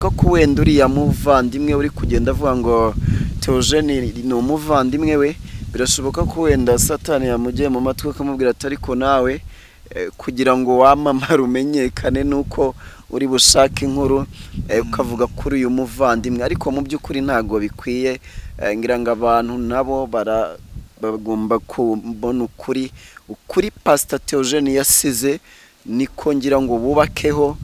birashoboka ko wenda uriya muvandimwe uri kugenda avuga ngo Theogene ni umuvandimwe we, birashoboka ko wenda Satani yamugiye mu matwi akamubwira ati ariko nawe kugira ngo wamamare umenyekane nuko uri bushake inkuru ukavuga kuri uyu muvandimwe, ariko mu by'ukuri ntago bikwiye. Ngira ngo abantu nabo bagomba kubona ukuri Pst.Theogene yasize, niko ngira ngo bubakeho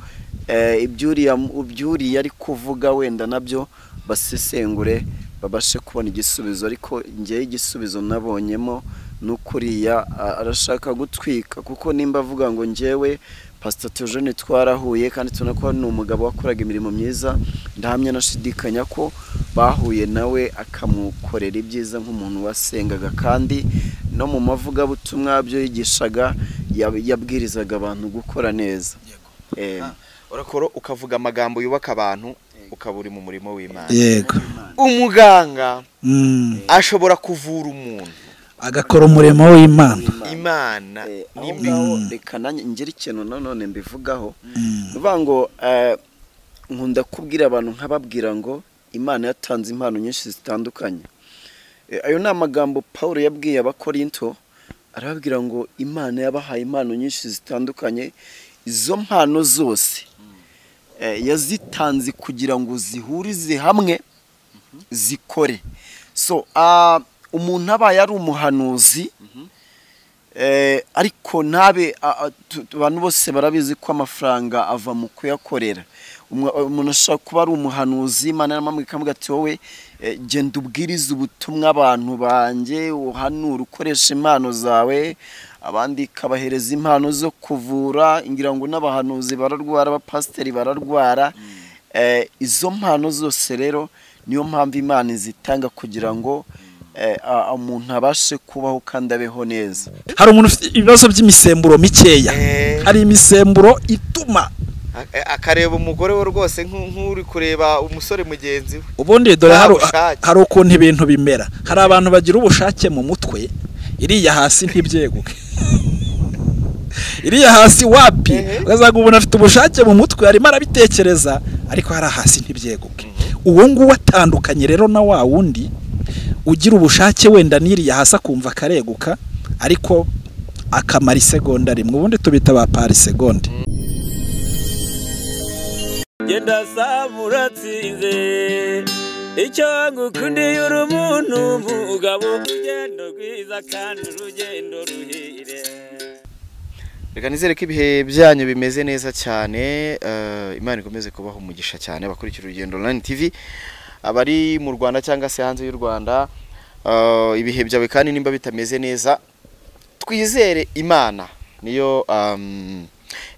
ibyuriya ari kuvuga wenda nabyo basesengure babashe kubona igisubizo. Ariko ngiye igisubizo nabonyemo n'ukuriya arashaka gutwika, kuko nimba avuga ngo ngewe Pst.Theogene twarahuye kandi tunako ni umugabo wakoraga imirimo myiza, ndahamya nashidikanya ko bahuye nawe akamukorera ibyiza nk'umuntu wasengaga, kandi no mu mavuga butumwa byo yigishaga yabwirizaga abantu gukora neza. Urakora ukavuga amagambo yubaka abantu, ukaba uri mu murimo w'Imana. Yego. Umuganga ashobora kuvura umuntu agakora umurimo w'Imana. Imana nimbaho reka nanjye ngira ikintu none mbivugaho. Nuvuga ngo nkunda kubwira abantu nkababwira ngo Imana yatanze impano nyinshi zitandukanye. Ayo ni amagambo Paulo yabwiye abakorinto, arababwira ngo Imana yabahaye impano nyinshi zitandukanye, izo mpano zose yazitanze kugira ngo zihurize hamwe zikore. So umuntu abaye ari umuhanuzi ariko nabe abantu bose barabizi ko amafaranga ava mu kuyakorera. Umuntu ashobora kuba ari umuhanuzi, Imana yaramubwiye ikamuga ati wowe genda ubwiriza ubutumwa abantu banjye, uhanura ukoresha impano zawe, abandi kabahereza impano zo kuvura. Ngira ngo n'abahanuzi bararwara, abapasiteri bararwara. Izo mpano zose rero niyo mpamvu Imana izitanga kugira ngo umuntu abashe kubaho kandi abeho neza. Hari umuntu ufite ibibazo by'imisemburo mikeya, hari imisemburo ituma akareba umugore we rwose nk'uri kureba umusore mugenzi we. Ubundi dore hari ukuntu ibintu bimera. Hari abantu bagira ubushake mu mutwe, iriya hasi ntibyeguke. Iriya hasi wapi ukazaga ubona afite ubushake mu mutwe, arimo arabitekereza, ariko hari hasi ntibyeguke. Uwo nguwo atandukanye rero na wa wundi ugira ubushake wenda n'iriya hasi akumva kareguka, ariko akamara isegonda rimwe. Ubundi tubita ba parisegonde. Genda samuratsinze icyo ngukundiye uri umuntu mugabo, urugendo rwiza kandi urugendo ruhire. Reka nizere ko ibihe byanyu bimeze neza cyane. Imana ikomeze kubaho umugisha cyane abakurikira Urugendo Online TV, abari mu Rwanda cyangwa se hanze y'u Rwanda. Ibihe byawe kandi nimba bitameze neza, twizere Imana niyo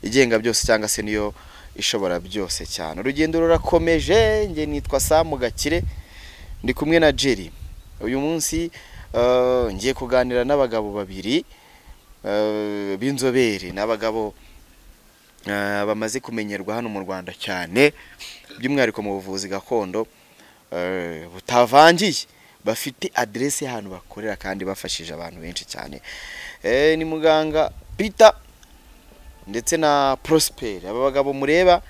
igenga byose cyangwa se niyo ishobora byose cyane. Urugendo rurakomeje. Nge nitwa Sam Gakire, ndi kumwe na Jerry. Uyu munsi ngiye kuganira n'abagabo babiri b'inzobere, n'abagabo bamaze kumenyerwa hano mu Rwanda cyane, by'umwihariko mu buvuzi gakondo butavangiye, bafite adresse y'ahantu bakorera kandi bafashije abantu benshi cyane. Ni muganga Peter ndetse na Prosper. Aba bagabo mureba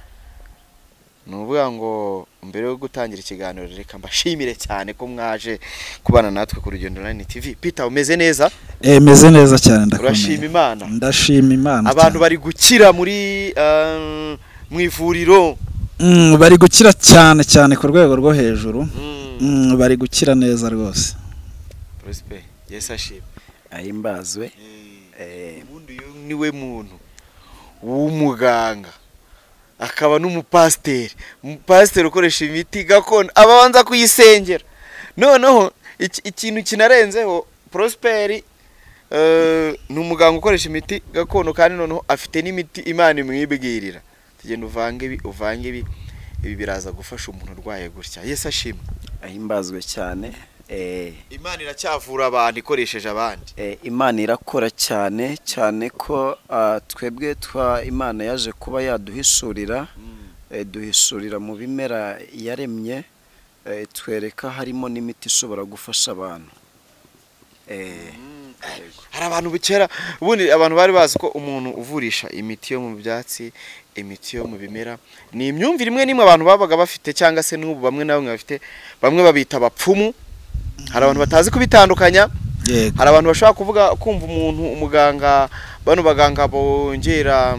nuvuga ngo mbere yo gutangira ikiganiro reka mbashimire cyane ko mwaje kubana natwe ku Urugendo Online TV. Peter, umeze neza? Meze neza cyane, ndakomeye. Urashima Imana? Ndashima Imana. Abantu bari gukira muri mu ivuriro. Bari gukira cyane cyane ku rwego rwo hejuru. Bari gukira neza rwose. Prosper, yes ashima. Ahimbazwe. Ubundi niwe muntu w'umuganga akaba n'umupasiteri. Umupasiteri ukoresha imiti gakondo ababanza kuyisengera. Noneho ikintu kinarenzeho, Prosper ni umuganga ukoresha imiti gakondo kandi noneho afite n'imiti Imana imwibwirira. Tugenda uvange ibi biraza gufasha umuntu urwaye gutya. Yes ashima. Ahimbazwe cyane. Imana iracyavura abantu ikoresheje abandi. Imana irakora cyane cyane ko twebwe Imana yaje kuba yaduhishurira, duhishurira mu bimera yaremye, twereka harimo n'imiti ishobora gufasha abantu. hari abantu bukera ubundi abantu bari bazi ko umuntu uvurisha imiti yo mu byatsi imiti yo mu bimera ni imyumvire imwe nimwe abantu babaga bafite cyangwa se n'ubu bamwe na bamwe bafite bamwe babita abapfumu hari abantu batazi kubitandukanya hari abantu bashaka kuvuga kumva umuntu umuganga bano baganga bongera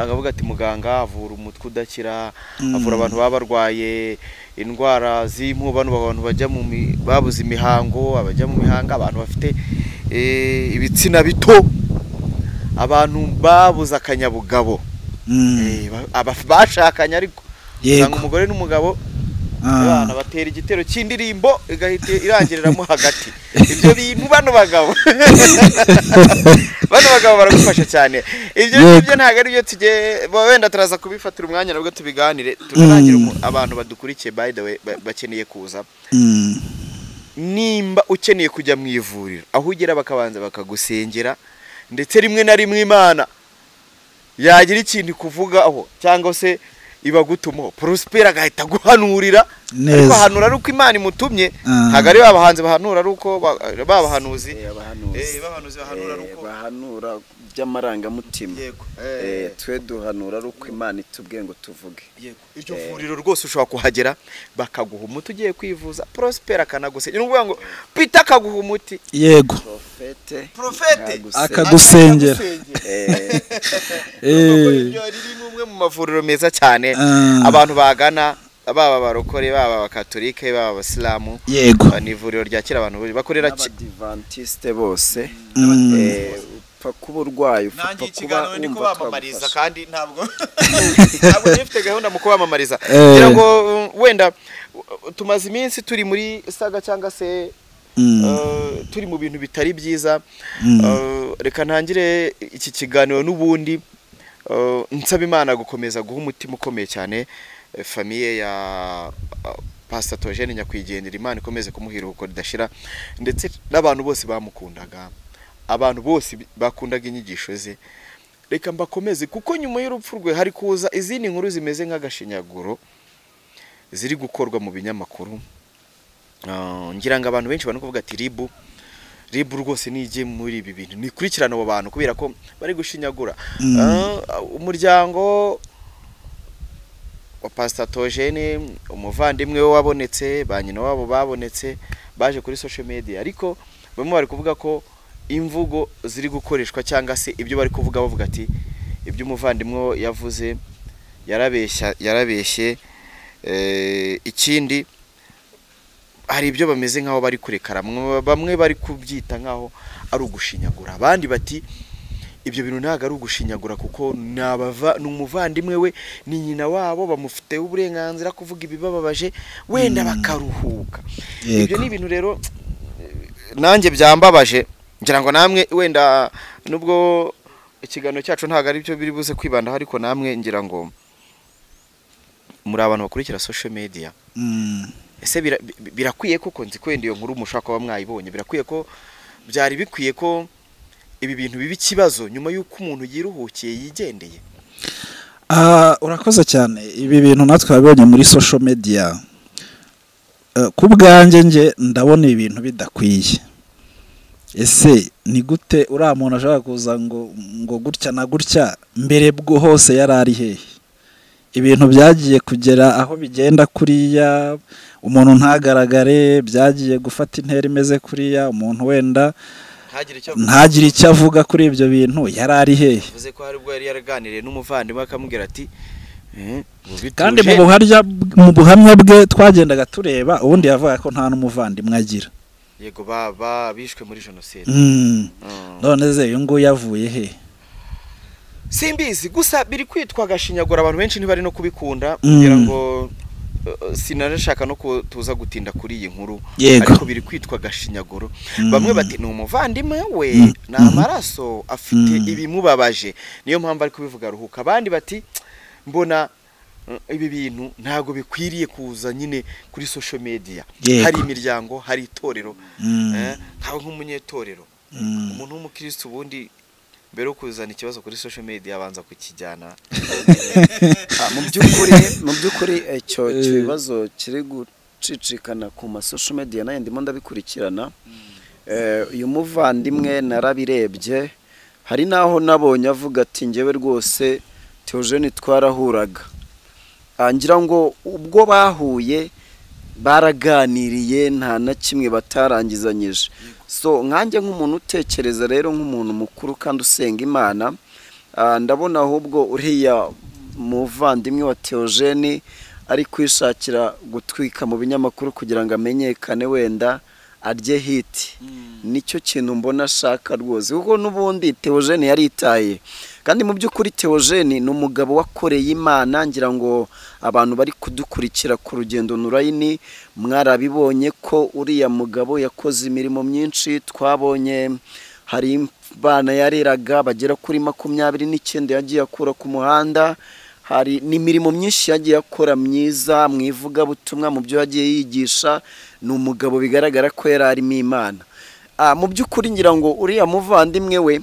akavuga ati muganga avura umutwe udakira avura abantu baba barwaye indwara z'impu bano abantu bajya mu babuze imihango abajya mu mihanga abantu bafite ibitsina bito abantu babuze akanyabugabo bashakanye ariko usanga umugore n'umugabo abana batera igitero cy'indirimbo igahita irangiriramo hagati ibyo bintu bano bagabo baragufasha cyane ibyo ntabwo ari byo tujye wenda turaza kubifatira umwanya nabwo tubiganire tunarangira abantu badukurikiye by the way bakeneye kuza nimba ukeneye kujya mu ivuriro aho ugera bakabanza bakagusengera ndetse rimwe na rimwe Imana yagira ikintu kuvugaho cyangwa se ibagutumo Prospera agahita guhanurira ariko hanura ari uko Imana imutumye ntago ari babahanze bahanura ari uko babahanuzi bahanura ari uko bahanura by'amarangamutima twe duhanura ari uko Imana itubwiye ngo tuvuge iryo vuriro rwose ushobora kuhagera bakaguha umuti ugiye kwivuza Prospera akanagusengera n'uvuga ngo Peter akaguha umuti yego Profete akagusengera riri n'umwe mu mavuriro meza cyane abantu bagana baba barokore baba abakatolike baba abasilamu yego ni ivuriro ryakira abantu bakorera Abadiventiste bose kuba urwaye ufite kuba niko bamamariza kandi ntabwo nifite gahunda mu kubamamariza kugira ngo wenda tumaze iminsi turi muri saga cyangwa se turi mu bintu bitari byiza reka ntangire iki kiganiro n'ubundi nsaba Imana gukomeza guha umutima ukomeye cyane famiye ya Pst.Theogene nyakwigendera Imana ikomeze kumuhira uko ridashira ndetse n'abantu bose bamukundaga abantu bose bakundaga inyigisho ze reka mbakomeze kuko nyuma y'urupfu rwe hari kuza izindi nkuru zimeze nk'agashinyaguro ziri gukorwa mu binyamakuru ngira ngo abantu benshi bano kuvuga ati Ribu rwose nijye muri ibi bintu nikurikirana abo bantu kubera ko bari gushinyagura umuryango wa Pst.Theogene umuvandimwe we wabonetse ba nyina wabo babonetse baje kuri social media ariko bamwe bari kuvuga ko imvugo ziri gukoreshwa cyangwa se ibyo bari kuvuga bavuga ati ibyo umuvandimwe yavuze yarabeshye ikindi hari ibyo bameze nkaho bari kurekara bamwe bari kubyita nkaho ari ugushinyagura abandi bati ibyo bintu ntago ari ugushinyagura kuko n'umuvandimwe we ni nyina wabo bamufiteho uburenganzira kuvuga ibibababaje wenda bakaruhuka ibyo ni ibintu rero nanjye byambabaje ngira ngo namwe wenda nubwo ikiganiro cyacu ntago ari byo biri buze kwibanda ariko namwe ngira ngo muri abantu bakurikira social media ese birakwiye ko nzi kwenda iyo nkuru mushaka kuba mwayibonye birakwiye ko byari bikwiye ko ibi bintu bibi kibazo nyuma y'uko umuntu yiruhukiye yigendeye urakoze cyane ibi bintu natwe babonye muri social media ku bwanjye nge ndabona ibintu bidakwiye ese ni gute uriya muntu ashaka kuza ngo gutya na gutya mbere bwo hose yari ari hehe ibintu byagiye kugera aho bigenda kuriya umuntu ntagaragare byagiye gufata intera imeze kuriya umuntu wenda ntagire icyo avuga kuri ibyo bintu yari ari hehe bivuze ko hari ubwo yari yaraganiriye n'umuvandimwe akamubwira ati kandi mu buhamya bwe twagendaga tureba ubundi yavuga ko nta n'umuvandimwe agira yego bishwe muri jenoside none ze uyu nguyu yavuye he simbizi gusa biri kwitwa agashinyagura abantu benshi ntibari no kubikunda kugira ngo sinarashaka no tuza gutinda kuri iyi nkuru ariko biri kwitwa agashinyaguro bamwe bati ni umuvandimwe we ni amaraso afite ibimubabaje niyo mpamvu ari kubivuga ruhuka abandi bati mbona ibi bintu ntago bikwiriye kuza nyine kuri social media hari imiryango hari itorero nkaho nk'umunyetorero umuntu w'umukristo ubundi mbere kuzana ikibazo kuri social media abanza kukijyana mu by'ukuri icyo kibazo kiri gucicikana ku ma social media nayo ndimo ndabikurikirana uyu muvandimwe narabirebye hari naho nabonye avuga ati ngewe rwose Theogene twarahuraga ngira ngo ubwo bahuye baraganiriye nta na kimwe batarangizanyije so nkanjye nk'umuntu utekereza rero nk'umuntu mukuru kandi usenga Imana ndabona ahubwo uriya muvandimwe wa Theogene ari kwishakira gutwika mu binyamakuru kugira ngo amenyekane wenda arye hiti nicyo kintu mbona ashaka rwose kuko n'ubundi Theogene yaritaye kandi mu by'ukuri Theogene ni umugabo wakoreye Imana ngira ngo abantu bari kudukurikira ku rugendo nurayini mwarabibonye ko uriya mugabo yakoze imirimo myinshi twabonye hari bana yareraga bagera kuri 29 yagiye akura ku muhanda hari n'imirimo myinshi yagiye akora myiza mwivuga butumwa mu byo yagiye yigisha ni umugabo bigaragara ko yari arimo Imana mu by'ukuri ngira ngo uriya muvandimwe we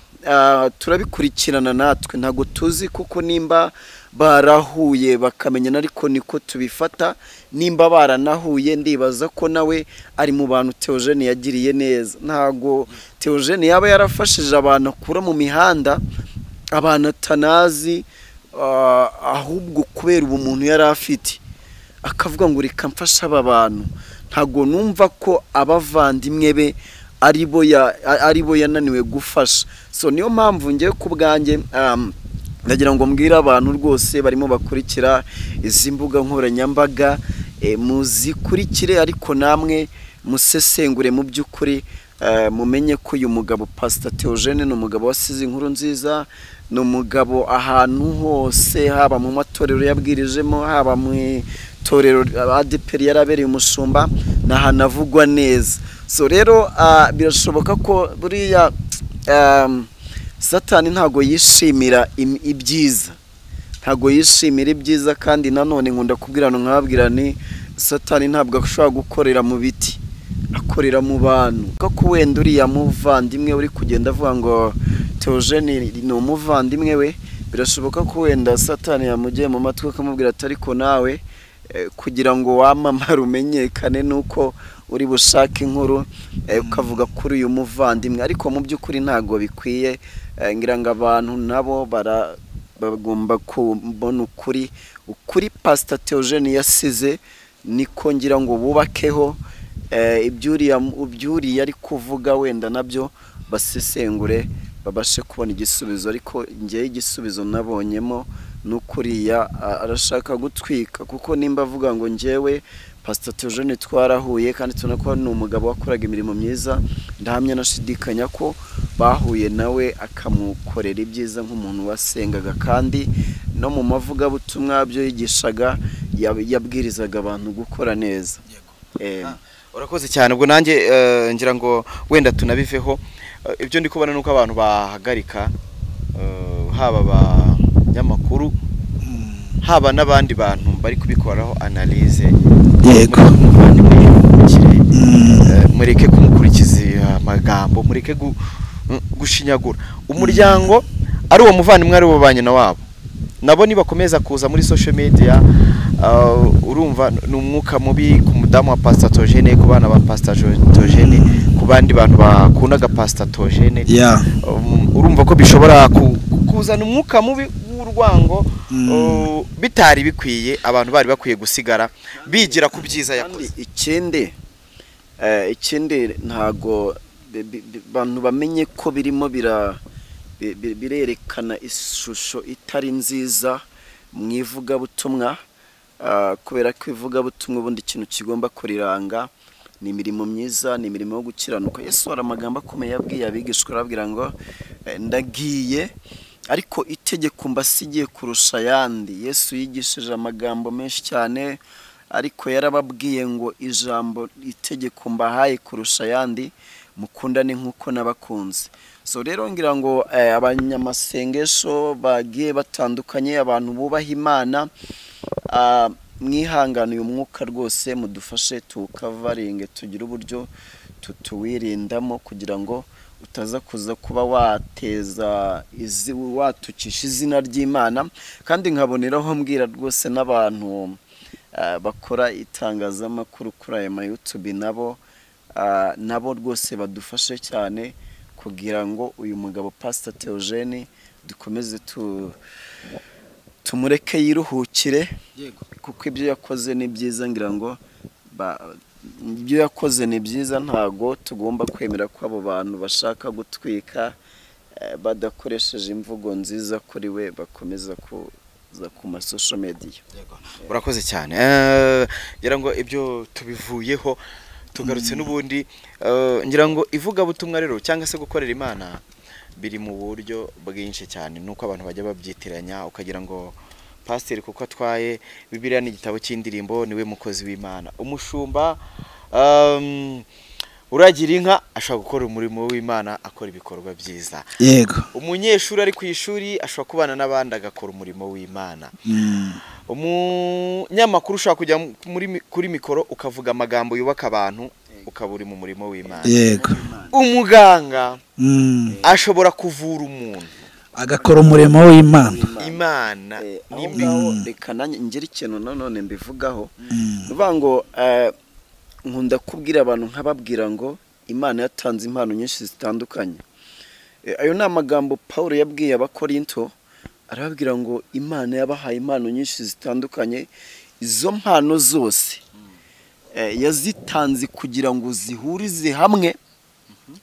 turabikurikirana natwe ntago tuzi kuko nimba barahuye bakamenyana ariko niko tubifata nimba baranahuye ndibaza ko nawe ari mu bantu Theogene yagiriye neza ntago Theogene yaba yarafashije abantu akura mu mihanda abantu atanazi ahubwo kubera ubumuntu yari afite akavuga ngo reka mfasha aba bantu ntago numva ko abavandimwe be aribo yananiwe gufasha so niyo mpamvu ngiye ku bwanjye ndagira ngo mbwira abantu rwose barimo bakurikira izi mbuga nkoranyambaga muzikurikire ariko namwe musesengure mu by'ukuri mumenye ko uyu mugabo Pst.Theogene ni umugabo wasize inkuru nziza ni umugabo ahantu hose haba mu matorero yabwirijemo haba mu itorero ADPR yarabereye umushumba nahanavugwa neza so rero birashoboka ko buriya Satani ntago yishimira ibyiza ntago yishimira ibyiza kandi nanone nkunda kubwirana nkababwira ni Satani ntabwo ashobora gukorera mu biti akorera mu bantu ko wenda uriya muvandimwe uri kugenda avuga ngo Theogene ni umuvandimwe we birashoboka ko wenda Satani yamugiye mu matwi akamubwira ati ariko nawe kugira ngo wamamare umenyekane nuko uri bushaka inkuru ukavuga kuri uyu muvandimwe ariko mu by'ukuri ntago bikwiye ngira ngo abantu nabo bagomba kubona ukuri Pst.Theogene yasize niko ngira ngo bubakeho ibyuriya ari kuvuga wenda nabyo basesengure babashe kubona igisubizo ariko ngiye igisubizo nabonyemo n'ukuriya arashaka gutwika kuko nimba avuga ngo ngewe Pst.Theogene twarahuye kandi tunako ni umugabo wakoraga imirimo myiza ndahamya nashidikanya ko bahuye nawe akamukorera ibyiza nk'umuntu wasengaga kandi no mu mavuga butumwa byo yigishaga yabwirizaga abantu gukora neza urakoze cyane ubwo nanjye ngira ngo wenda tunabiveho ibyo ndi kubona nuko abantu bahagarika haba abanyamakuru haba n'abandi bantu bari kubikoraho analyse yego mureke kumukurikiza amagambo mureke gushinyagura umuryango ari uwo muvandimwe ari ubanye na wabo nabo nibakomeza kuza muri social media urumva n'umwuka mubi ku mudamu wa Pst.Theogene ku bana ba Pst.Theogene ku bandi bantu bakundaga Pst.Theogene urumva ko bishobora kuzana umwuka mubi w'urwango bitari bikwiye abantu bari bakwiye gusigara bigira ku byiza yakoze ikindi ntago abantu bamenye ko birimo birerekana ishusho itari nziza mwivuga butumwa kubera ko ivuga butumwa ubundi ikintu kigomba kuriranga ni imirimo myiza ni imirimo yo gukiranuka Yesu ara amagambo akomeye yabwiye abigishwa arabwira ngo ndagiye ariko itegeko mbasigiye kurusha yandi Yesu yigishije amagambo menshi cyane ariko yarababwiye ngo ijambo itegeko mbahaye kurusha yandi mukundane nkuko nabakunze so rero ngira ngo abanyamasengesho bagiye batandukanye abantu bubaha Imana mwihangana uyu mwuka rwose mudufashe tukavaringe tugira uburyo tuwirindamo kugira ngo utaza kuza kuba watukisha izina ry'Imana kandi nkaboneraho mbwira rwose n'abantu bakora itangazamakuru kuri aya YouTube nabo nabo rwose badufashe cyane kugira ngo uyu mugabo Pst.Theogene dukomeze tumureke yiruhukire kuko ibyo yakoze ni byiza ngira ngo ibyo yakoze ni byiza ntago tugomba kwemera ko abo bantu bashaka gutwika badakoresheje imvugo nziza kuri we bakomeza kuza ku social media. Urakoze cyane ngira ngo ibyo tubivuyeho tugarutse n'ubundi ngira ngo ivuga butumwa rero cyangwa se gukorera Imana biri mu buryo bwinshi cyane nuko abantu bajya babyitiranya ukagira ngo pastor kuko atwaye Bibiliya n'igitabo cy'indirimbo niwe mukozi w'Imana. Umushumba uragira inka ashaka gukora umurimo w'Imana akora ibikorwa byiza. Yego. Umunyeshuri ari ku ishuri ashaka kubana n'abandi agakora umurimo w'Imana. Umunyamakuru ushaka kujya kuri mikoro ukavuga amagambo yubaka abantu ukaba uri mu murimo w'Imana. Yego. Umuganga ashobora kuvura umuntu agakora umurimo w'Imana. Imana nimbaho reka nanjye ngire ikintu none mbivugaho nuvuga ngo nkunda kubwira abantu nkababwira ngo Imana yatanze impano nyinshi zitandukanye. Ayo ni amagambo Paulo yabwiye abakorinto arababwira ngo Imana yabahaye impano nyinshi zitandukanye, izo mpano zose yazitanze kugira ngo zihurize hamwe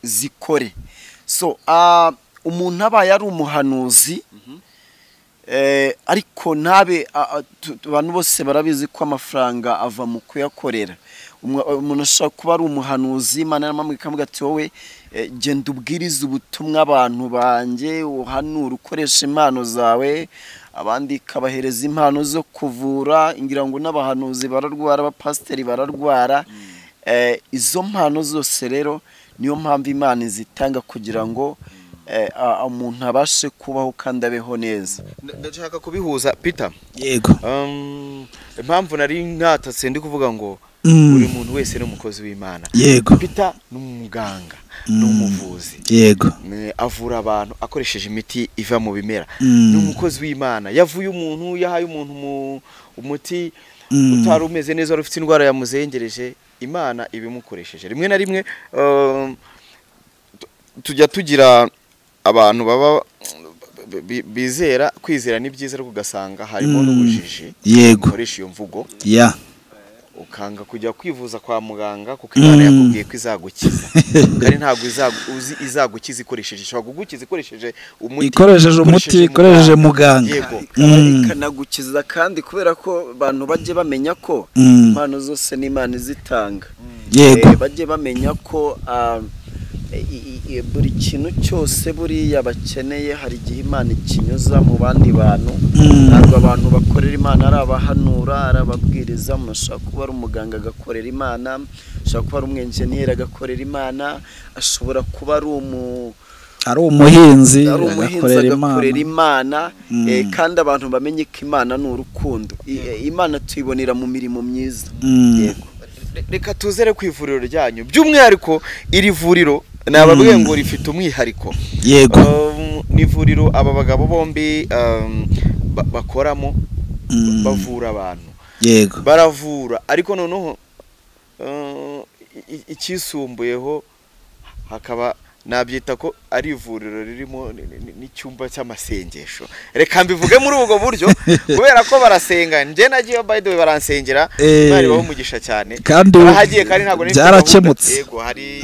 zikore. So umuntu abaye ari umuhanuzi ariko nabe abantu bose barabizi ko amafaranga ava mu kuyakorera. Umuntu ashaka kuba ari umuhanuzi Imana yaramubwiye ikamuga ati wowe genda ubwiriza ubutumwa abantu banjye uhanura ukoresha impano zawe, abandi kabahereza impano zo kuvura, ngira ngo n'abahanuzi bararwara, abapasiteri bararwara. Izo mpano zose rero niyo mpamvu Imana izitanga kugira ngo umuntu abashe kubaho kandi abeho neza. Ndashaka kubihuza Peter. Yego. Impamvu nari nkatatse ndi kuvuga ngo buri muntu wese ni umukozi w'Imana. Yego. Peter ni umuganga n'umuvuzi. Yego. Avura abantu akoresheje imiti iva mu bimera. Ni umukozi w'Imana. Yavuye umuntu yahaye umuntu umuti utari umeze neza ufite indwara yamuzengereje, Imana ibimukoresheje. Rimwe na rimwe tujya tugira abantu baba bizera kwizera ni byiza ariko ugasanga harimo n'ubujiji. Yego. Ukoresha iyo mvugo. Ya. Ukanga kujya kwivuza kwa muganga kuko Imana yakubwiye ko izagukiza. Kandi ntabwo izagukiza ikoresheje, ishobora kugukiza ikoresheje umuti. Ikoresheje muganga. Yego. Ikanagukiza kandi kubera ko abantu bajye bamenya ko impano zose ni Imana izitanga. Yego. Bajye bamenya ko buri kintu cyose buriya bakeneye hari igihe Imana ikinyuza mu bandi bantu. Ntabwo abantu bakorera Imana ari abahanura, ari ababwiriza. Mushaka kuba ari umuganga agakorera Imana, ashaka kuba ari umwenjeniyeri agakorera Imana, ashobora kuba ari umuhinzi agakorera Imana. Kandi abantu bamenye ko Imana ni urukundo. Imana tuyibonera mu mirimo myiza. Yego. Reka tuzere ku ivuriro ryanyu by'umwihariko iri vuriro nababwiye ngo rifite umwihariko. Yego. Ni ivuriro aba bagabo bombi bakoramo bavura abantu. Yego. Baravura ariko noneho ikisumbuyeho hakaba nabyita ko ari ivuriro ririmo n'icyumba cy'amasengesho. Reka mbivuge muri ubwo buryo kubera ko barasenga. Nje nagiye by the way baransengera, bari bamugisha cyane. Haje kandi ntabwo byarakemutse. Yego hari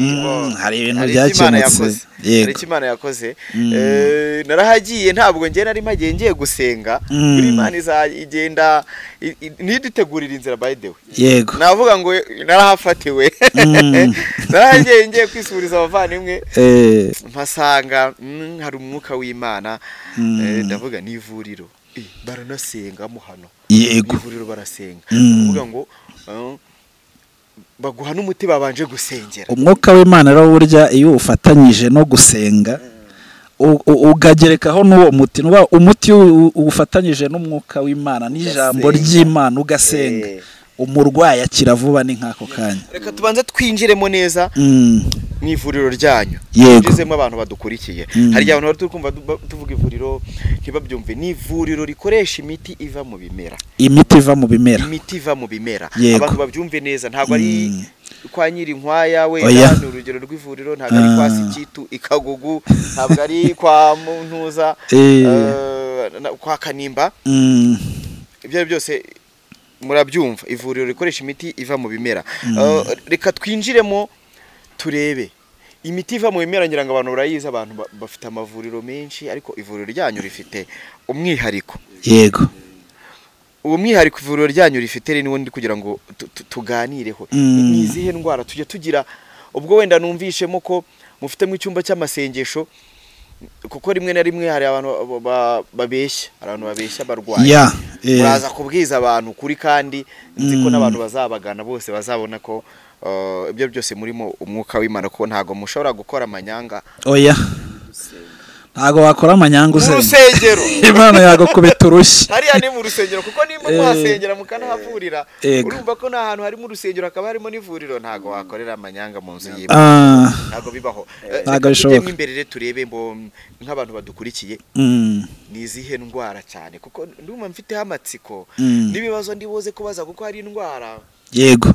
ibintu byakemutse. Hari Imana yakoze. Narahagiye ntabwo nje nari magiye ngiye gusenga. Kuri Imana izagenda nidutegurira inzira by the way. Yego. Navuga ngo narahafatiwe. Narahagiye ngiye kwisubiriza abavandimwe. Mpasanga hari umwuka w'Imana. Ndavuga ni ivuriro baranasengamo hano. Yego. Ivuriro barasenga. Ndavuga ngo baguha n'umuti babanje gusengera. Umwuka w'Imana rero burya iyo ufatanyije no gusenga ugagerekaho n'uwo muti, umuti ufatanyije n'umwuka w'Imana n'ijambo ry'Imana ugasenga, umurwayi akira vuba ni nk'ako kanya. Reka tubanze twinjiremo neza. mu ivuriro ryanyu Yego. ugezemo abantu badukurikiye hari abantu bari kumva tuvuga ivuriro ntibabyumve ni ivuriro rikoresha imiti iva mu bimera imiti iva mu bimera Yego. Abantu babyumve neza ntabwo ari kwa nyiri inkwaya we Oya. ni urugero rw'ivuriro ntabwo ari kwa Sikitu ikagugu ntabwo ari kwa Muntuza kwa Kanimba ibyo byose murabyumva ivuriro rikoresha imiti iva mu bimera reka twinjiremo turebe imiti iva mu bimera ngira ngo abantu barayiza abantu bafite amavuriro menshi ariko ivuriro ryanyu rifite umwihariko Yego. uwo mwihariko ivuriro ryanyu rifite rero niwo ndi kugira ngo tuganireho ni izihe ndwara tujye tugira ubwo wenda numvishemo ko mufite mu cyumba cy'amasengesho kuko rimwe na rimwe hari abantu babeshya abarwayi muraza kubwiza abantu kuri kandi nzi ko n'abantu bazabagana bose bazabona ko ibyo byose murimo umwuka w'Imana ko ntago mushobora gukora amanyanga oya ntago wakora amanyanga mu rusengero Imana yagukubita urushyi hariya ni mu rusengero kuko nimba mwasengera mukanahavurira urumva ko nta hantu hari mu rusengero akaba harimo n'ivuriro ntago wakorera amanyanga mu nzu y'Imana ntago bibaho ntago bishoboka imbere turebe nk'abantu badukurikiye ni izihe ndwara cyane kuko ndumva mfiteho amatsiko n'ibibazo ndibuze kubaza kuko hari indwara Yego.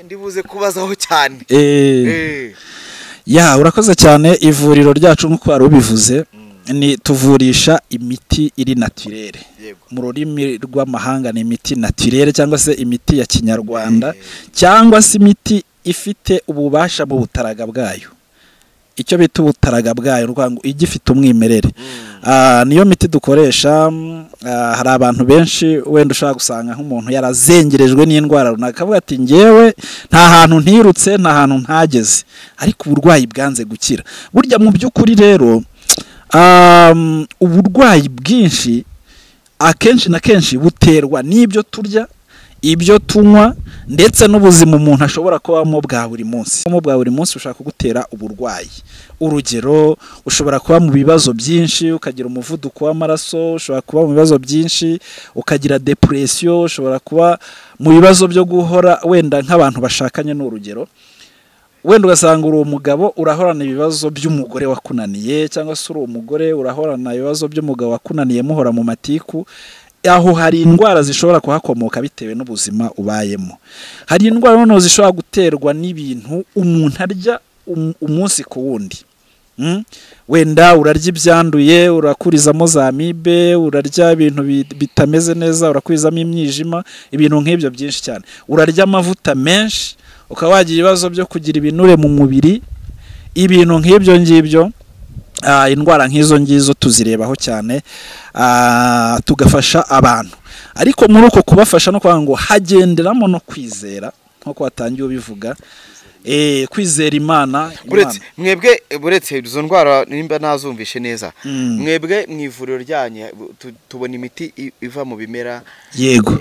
Ndibuze kubazaho cyane ya urakoze cyane ivuriro ryacu nk'uko wari ubivuze ni tuvurisha imiti iri naturere mu rurimi rw'amahanga ni imiti naturere cyangwa se imiti ya kinyarwanda cyangwa se imiti ifite ububasha mu butaraga bwayo icyo bita ubutaraga bwayo rwango igifite umwimerere niyo miti dukoresha hari abantu benshi wenda ushaka gusanga nk'umuntu yarazengerejwe n'indwara runaka avuga ati ngewe nta hantu ntirutse nta hantu ntageze ariko uburwayi bwanze gukira burya mu by'ukuri rero uburwayi bwinshi akenshi na kenshi buterwa n'ibyo turya ibyo tunywa ndetse n'ubuzima umuntu ashobora kubamo bwa buri munsi ushaka kugutera uburwayi urugero ushobora kuba mu bibazo byinshi ukagira umuvuduko w'amaraso ushobora kuba mu bibazo byinshi ukagira depression ushobora kuba mu bibazo byo guhora wenda nk'abantu bashakanye n'urugero wenda ugasanga uri umugabo urahorana ibibazo by'umugore wakunaniye cyangwa se uri umugore urahorana ibibazo by'umugabo wakunaniye muhora mu matiku aho hari indwara zishobora kuhakomoka bitewe n'ubuzima ubayemo hari indwara noneho zishobora guterwa n'ibintu umuntu arya umunsi ku wundi wenda urarya ibyanduye urakurizamo za mibe urarya ibintu bitameze neza urakurizamo imyijima ibintu nk'ibyo byinshi cyane urarya amavuta menshi ukaba wagira ibibazo byo kugira ibinure mu mubiri ibintu nk'ibyo ngibyo indwara nk'izo ngizo tuzirebaho cyane tugafasha abantu ariko muri uko kubafasha no kuvuga ngo hagenderamo no kwizera nk'uko watangiye ubivuga kwizera Imana mwebwe buretse izo ndwara nimba nazumvishe neza mwebwe mu ivuriro ryanyu tubona imiti iva mu bimera Yego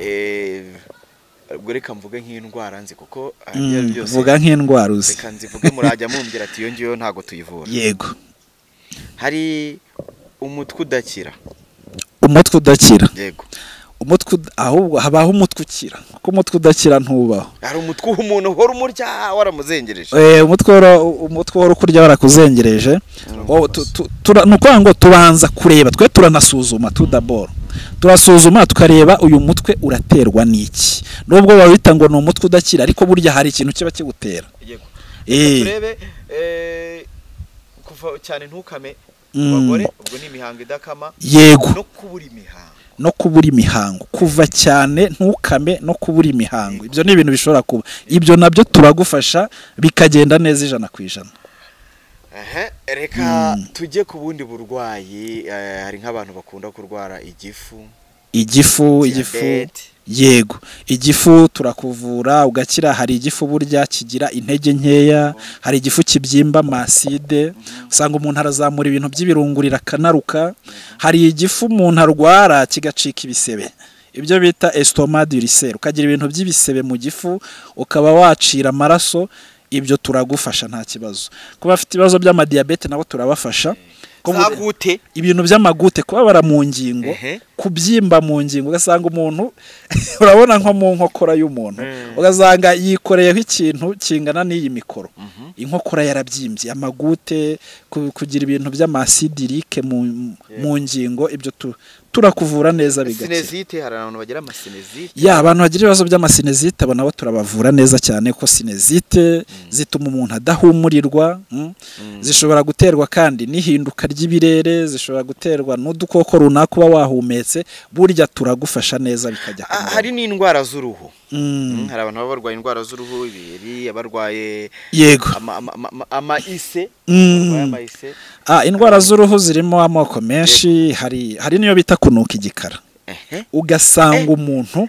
ubwo reka mvuge nk'indwara nzi kuko vuga nk'indwara uzi reka nzivuge murajya mumbwira ati iyo ngiyo ntago tuyivura Yego hari umutwe udakira Yego umutwe ahubwo habaho umutwe ukira kuko umutwe udakira ntubaho hari umutwe umuntu uhora umurya waramuzengereje umutwe uhora ukurya warakuzengereje nukuvuga ngo tubanza kureba twe turanasuzuma tudaboro turasuzuma tukareba uyu mutwe uraterwa n'iki nubwo babita ngo ni umutwe udakira ariko burya hari ikintu kiba kigutera Yego turebe kuva cyane ntukame abagore ubwo ni imihango idakama Yego no kubura imihango kuva cyane ntukame no kubura imihango ibyo ni ibintu bishobora kuba ibyo nabyo turagufasha bikagenda neza 100%. Reka tujye ku bundi burwayi hari nk'abantu bakunda kurwara igifu Yego igifu turakuvura ugakira hari igifu burya kigira intege nkeya hari igifu kibyimba maside usanga umuntu arazamura ibintu by'ibirungurira kanaruka hari igifu umuntu arwara kigacika ibisebe ibyo bita estomac d'ulcère ukagira ibintu by'ibisebe mu gifu ukaba wacira amaraso ibyo turagufasha nta kibazo kuba afite ibibazo by'amadiabete nabo turabafasha zagute ibintu by'amagute kubabara mu ngingo kubyimba mu ngingo ugasanga umuntu urabona nko mu nkokora y'umuntu ugasanga yikoreyeho ikintu kingana n'iyi mikoro inkokora yarabyimbye amagute kugira ibintu by'amasidirike mu ngingo ibyo turakuvura neza bigake sinezite hari abantu bagira amasinezite abantu bagira ibibazo by'amasinezite abo nabo turabavura neza cyane ko sinezite zituma umuntu adahumurirwa zishobora guterwa kandi n'ihinduka ry'ibirere zishobora guterwa n'udukoko runaka uba wahumetse burya turagufasha neza bikajya hari n'indwara z'uruhu hari abantu baba barwaye indwara z'uruhu ibiheri abarwaye yego amaise indwara z'uruhu zirimo amoko menshi hari niyo bita kunuka igikara ugasanga umuntu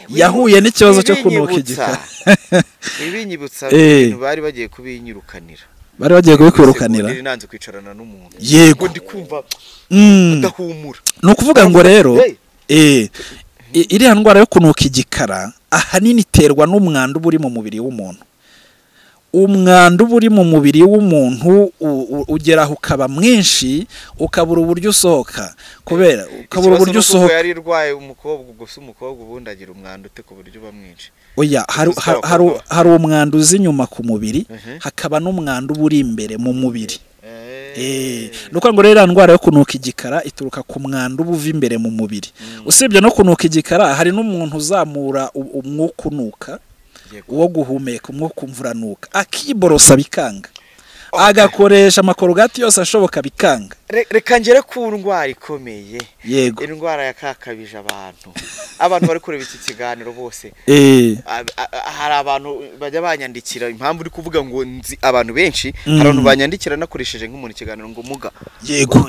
yahuye n'ikibazo cyo kunuka igikara ibinyibutsa ibintu bari bagiye kubinyirukanira nanze kwicarana n'umuntu yego ndi kumva udahumura ni ukuvuga ngo rero iriya ndwara yo kunuka igikara ahanini iterwa n'umwanda uba uri mu mubiri w'umuntu umwanda uba uri mu mubiri w'umuntu ugeraho ukaba mwinshi ukabura uburyo usohoka kubera ukabura uburyo usohoka yari irwaye umukobwa gusa umukobwa ubundi agira umwanda ute ku buryo uba mwinshi oya hari umwanda uzi inyuma ku mubiri hakaba n'umwanda uba uri imbere mu mubiri nuko ngo rero ndwara yo kunuka igikara ituruka ku mwanda uba uva imbere mu mubiri usibye no kunuka igikara hari n'umuntu uzamura umwuka unuka uwo guhumeka umwuka umvuranuka akiborosa bikanga agakoresha amakorogati yose ashoboka bikanga reka ngere ku ndwara ikomeye yego indwara yakakabije abantu bari kureba iki kiganiro bose hari abantu bajya banyandikira impamvu uri kuvuga ngo nzi abantu benshi hari abantu banyandikira nakoresheje nk'umuntu ikiganiro ngo muga yego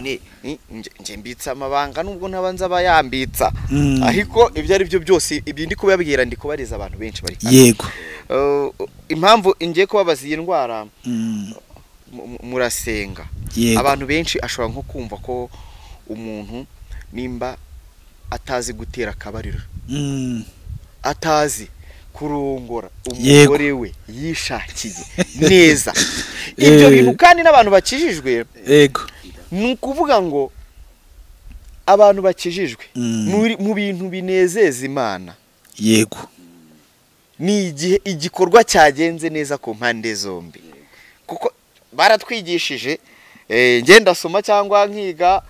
nje mbitsa amabanga nubwo ntabanza bayambitsa ariko ibyo ari byo byose ibyo ndi kubabwira ndi kubariza abantu benshi bari yego impamvu ngiye kubabaza iyi ndwara murasenga abantu benshi ashobora nko kumva ko umuntu nimba atazi gutera akabariro atazi kurongora umugore we yishakiye neza ibyo bintu kandi n'abantu bakijijwe yego ni ukuvuga ngo abantu bakijijwe mu bintu binezeza Imana yego ni igihe igikorwa cyagenze neza ku mpande zombi kuko baratwigishije ngenda soma cyangwa nkiga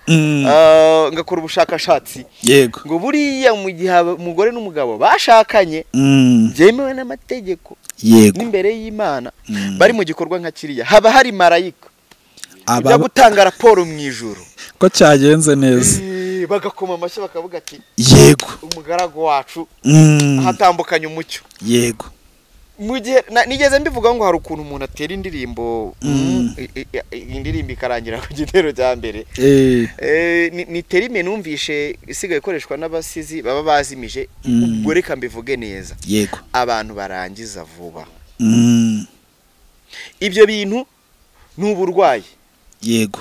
ngakora ubushakashatsi yego ngo buriya mu gihe umugore n'umugabo bashakanye byemewe n'amategeko yego n'imbere y'Imana bari mu gikorwa nka kiriya haba hari marayika ujya gutanga raporo mu ijuru ko cyagenze neza bagakoma amashyi bakavuga ati yego umugaragu wacu hatambukanye umucyo yego mu gihe nigeze mbivuga ngo hari ukuntu umuntu atera indirimbo ikarangira ku gitero cya mbere ni terime numvishe isigaye ikoreshwa n'abasizi baba bazimije ubwo reka mbivuge neza yego abantu barangiza vuba ibyo bintu ni uburwayi yego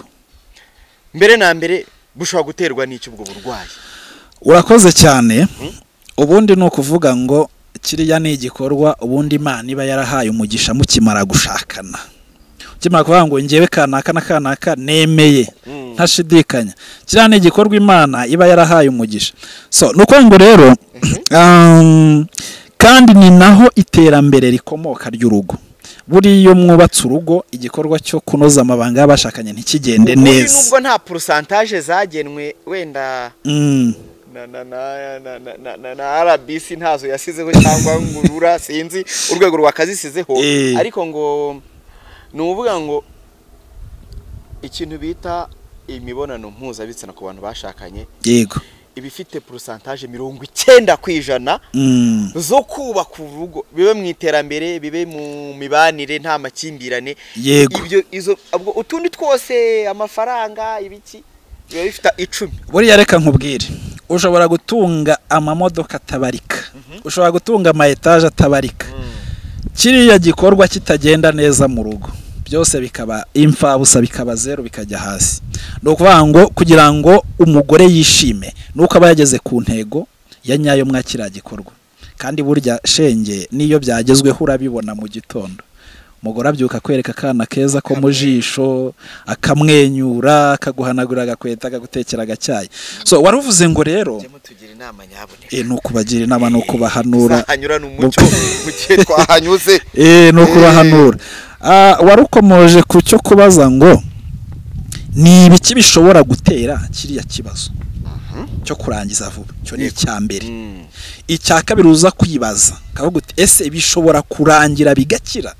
mbere na mbere bushobora guterwa n'icyo ubwo burwayi urakoze cyane ubundi ni ukuvuga ngo kiriya ni igikorwa ubundi Imana iba yarahaye umugisha mukimara gushakana ukimara kuvuga ngo ngewe kanaka nemeye ntashidikanya kiriya ni igikorwa Imana iba yarahaye umugisha so nuko ngo rero kandi ni naho iterambere rikomoka ry'urugo buriyo mwubatse urugo igikorwa cyo kunoza amabanga y'abashakanye ntikigende neza nubwo nta pourcentage zagenwe wenda na RBC ntazo yasizeho cyangwa ngurura sinzi urwego rwakazisizeho ariko ngo nuvuga ngo ikintu bita imibonano mpuzabitsina ku bantu bashakanye yego ibifite pourcentage 90% zo kubaka urugo bibe mu iterambere bibe mu mibanire nta makimbirane ibyo izo utundi twose amafaranga ibiki biba bifite 10 buriya reka nkubwire ushobora gutunga amamodoka atabarika ushobora gutunga ama etage atabarika kiriya gikorwa kitagenda neza mu rugo byose bikaba imfabusa bikaba zero bikajya hasi no kuvuga ngo kugira ngo umugore yishime nuko aba yageze ku ntego ya nyayo mwakira gikorwa kandi burya shenge niyo byagezweho urabibona mu gitondo umugore abyuka kwereka akana keza ko mu jisho akamwenyura akaguhanagura agakweta akagutekera agacyayi. So waruvuze ngo rero tugira inama nyaboneka nuko bagira inama nuko bahanura hanyura n'umucyo mu gihe twahanyuze nuko bahanura. Warukomoje ku cyo kubaza ngo ni ibiki bishobora gutera kiriya kibazo cyo kurangiza vuba. Cyo ni icyambere. Icya kabiri uza kwibaza kavuga uti ese bishobora kurangira bigakira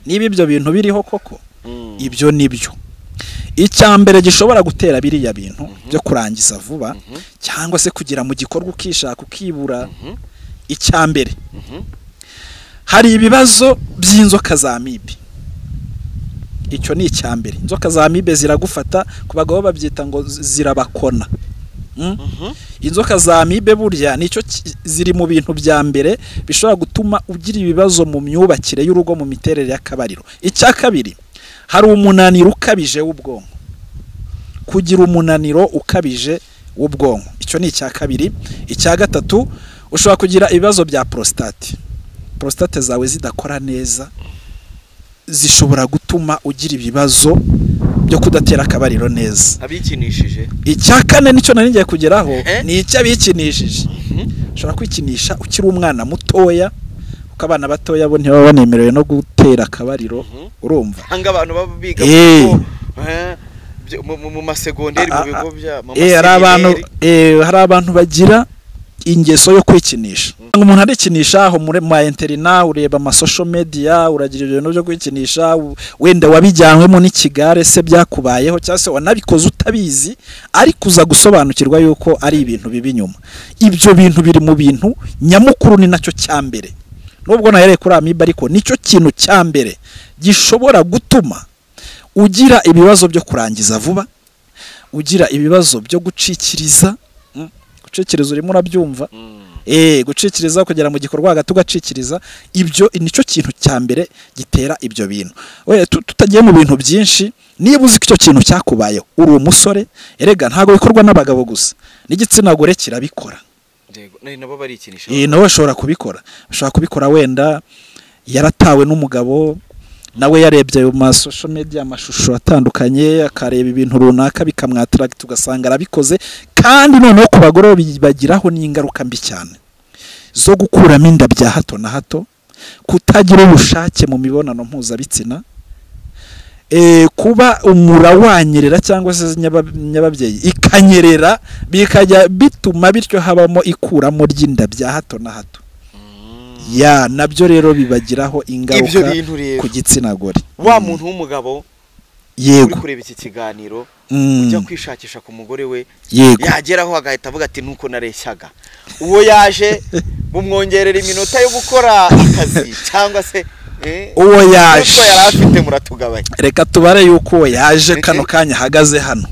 niba ibyo bintu biriho koko. Ibyo nibyo. Icyambere gishobora gutera biriya bintu byo kurangiza vuba cyangwa se kugira mu gikorwa ukishaka ukibura. Icyambere hari ibibazo by'inzoka za mibe. Icyo ni icyambere. Inzoka za mibe ziragufata ku bagabo babyita ngo zirabakona. Inzoka za mibe burya nicyo ziri mu bintu bya mbere bishobora gutuma ugira ibibazo mu myubakire y'urugo mu miterere y'akabariro. Icya kabiri hari umunaniro ukabije w'ubwonko. Kugira umunaniro ukabije w'ubwonko. Icyo ni icya kabiri. Icya gatatu ushobora kugira ibibazo bya prostate. Prostate zawe zidakora neza zishobora gutuma ugira ibibazo byo kudatera akabariro neza. Abikinishije. Icya kane nicyo nari ngiye kugeraho ni icyo abikinishije. Ushobora kwikinisha ukiri umwana mutoya kuko abana batoya bo ntibaba banemerewe no gutera akabariro. Urumva hanga abantu babiga mu masegonderi mu bigo bya hari abantu bagira ingeso yo kwikinisha. Umuntu arikinisha aho muri ma interina ureba ama social media uragira ibintu byo kwikinisha wenda wabijyanwemo n'ikigare se byakubayeho cyase wanabikoze utabizi ariko uza gusobanukirwa yuko ari ibintu bibi nyuma. Ibyo bintu biri mu bintu nyamukuru ni nacyo cyambere. Nubwo nayere kuri amiba ariko nicyo kintu cyambere gishobora gutuma ugira ibibazo byo kurangiza vuba, ugira ibibazo byo gucikiriza. Gucikiriza urimo urabyumva. Gucikiriza kugera mu gikorwa hagati ugacikiriza. Ibyo nicyo kintu cyambere gitera ibyo bintu. Tutagiye mu bintu byinshi, niba uzi ko icyo kintu cyakubayeho uri umusore erega ntago bikorwa n'abagabo gusa n'igitsina gore kirabikora. Nabo barikinisha. Nawe ashobora kubikora. Ashobora kubikora wenda yaratawe n'umugabo nawe yarebye mu ma social media amashusho atandukanye akareba ibintu runaka bikamwatracta ugasanga arabikoze kandi noneho ku bagore bibagiraho n'ingaruka mbi cyane zo gukuramo inda bya hato na hato, kutagira ubushake mu mibonano mpuzabitsina, kuba umurawanyerera cyangwa se nyababyeyi ikanyerera bikajya bituma bityo habamo ikuramo ry'inda bya hato na hato. Nabyo rero bibagiraho ingaruka ku gitsina gore. Wa muntu w'umugabo yego uri kureba iki kiganiro ujya kwishakisha ku mugore we yageraho agahita avuga ati nuko nareshyaga uwo yaje bumwongerera iminota yo gukora akazi cyangwa se uwo yaje uko yari afite muratugabanya. Reka tubare yuko uwo yaje kano kanya hagaze hano.